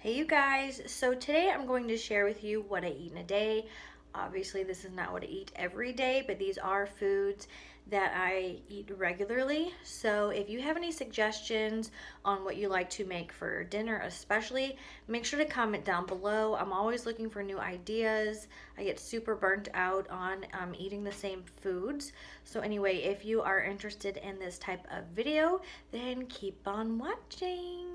Hey you guys, so today I'm going to share with you what I eat in a day. Obviously this is not what I eat every day, but these are foods that I eat regularly. So if you have any suggestions on what you like to make for dinner especially, make sure to comment down below. I'm always looking for new ideas. I get super burnt out on eating the same foods. So anyway, if you are interested in this type of video, then keep on watching.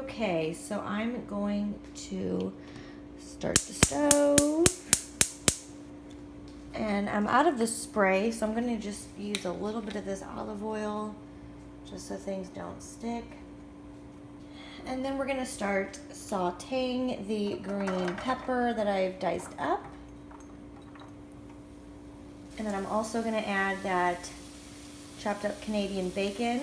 Okay, so I'm going to start the stove. And I'm out of the spray, so I'm going to just use a little bit of this olive oil just so things don't stick. And then we're going to start sauteing the green pepper that I've diced up. And then I'm also going to add that chopped up Canadian bacon.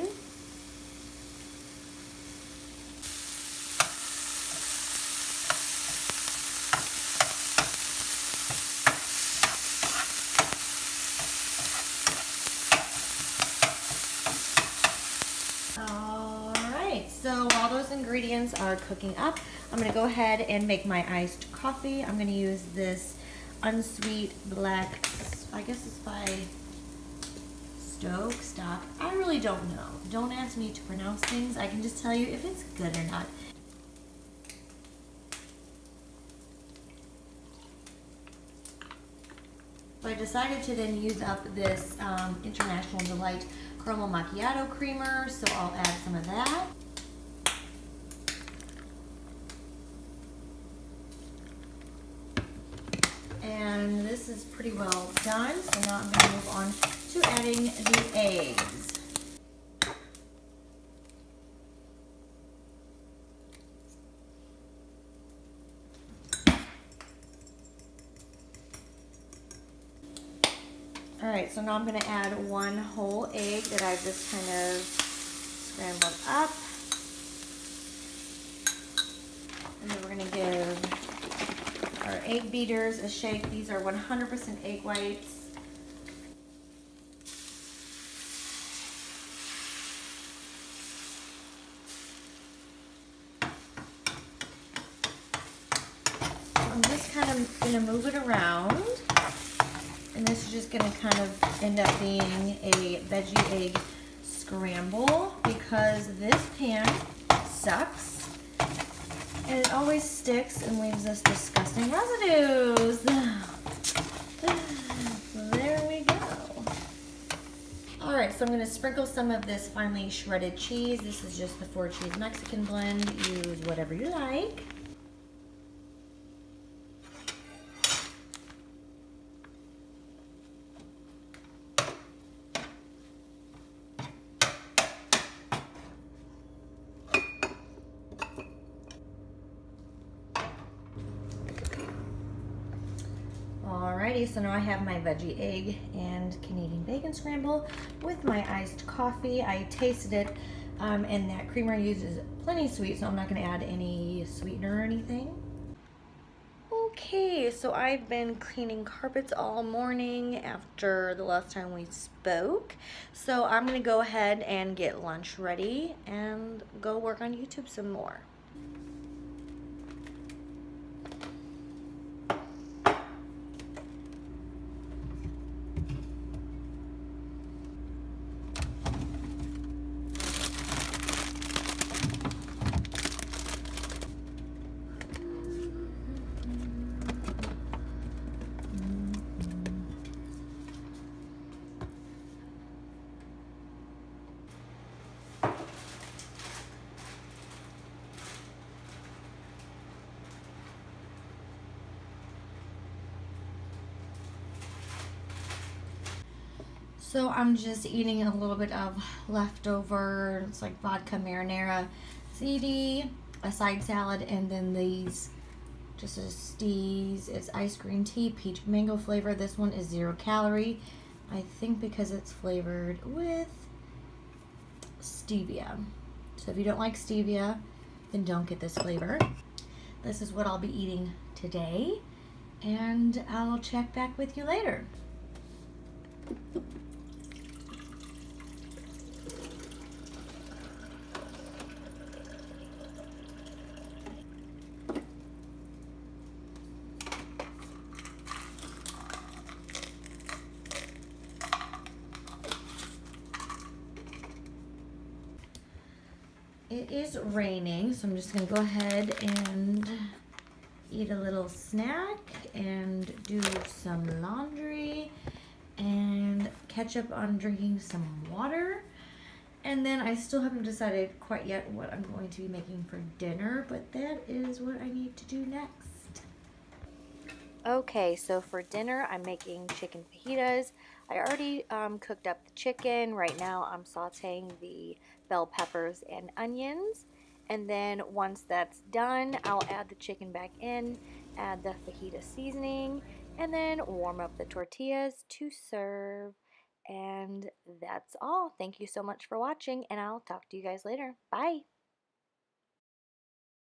So while those ingredients are cooking up, I'm going to go ahead and make my iced coffee. I'm going to use this unsweet black, I guess it's by Stock. I really don't know. Don't ask me to pronounce things. I can just tell you if it's good or not. So I decided to then use up this International Delight Caramel Macchiato creamer, so I'll add some of that. And this is pretty well done, so now I'm going to move on to adding the eggs. Alright, so now I'm going to add one whole egg that I've just kind of scrambled up. And then we're going to give our egg beaters a shake. These are 100% egg whites. So I'm just kind of going to move it around. And this is just going to kind of end up being a veggie egg scramble because this pan sucks. And it always sticks and leaves us disgusting residues. There we go. Alright, so I'm going to sprinkle some of this finely shredded cheese. This is just the 4-cheese Mexican blend. Use whatever you like. Alrighty, Alrighty, so now I have my veggie egg and Canadian bacon scramble with my iced coffee. I tasted it, and that creamer I used is plenty sweet, so I'm not going to add any sweetener or anything. Okay, so I've been cleaning carpets all morning after the last time we spoke. So I'm gonna go ahead and get lunch ready and go work on YouTube some more. So I'm just eating a little bit of leftover, it's like vodka marinara ziti, a side salad, and then these just a steez. It's ice green tea, peach mango flavor. This one is 0 calorie. I think because it's flavored with stevia. So if you don't like stevia, then don't get this flavor. This is what I'll be eating today, and I'll check back with you later. It is raining, so I'm just gonna go ahead and eat a little snack and do some laundry and catch up on drinking some water. And then I still haven't decided quite yet what I'm going to be making for dinner, but that is what I need to do next. Okay, so for dinner, I'm making chicken fajitas. I already cooked up the chicken. Right now, I'm sauteing the bell peppers and onions. And then once that's done, I'll add the chicken back in, add the fajita seasoning, and then warm up the tortillas to serve. And that's all. Thank you so much for watching, and I'll talk to you guys later. Bye.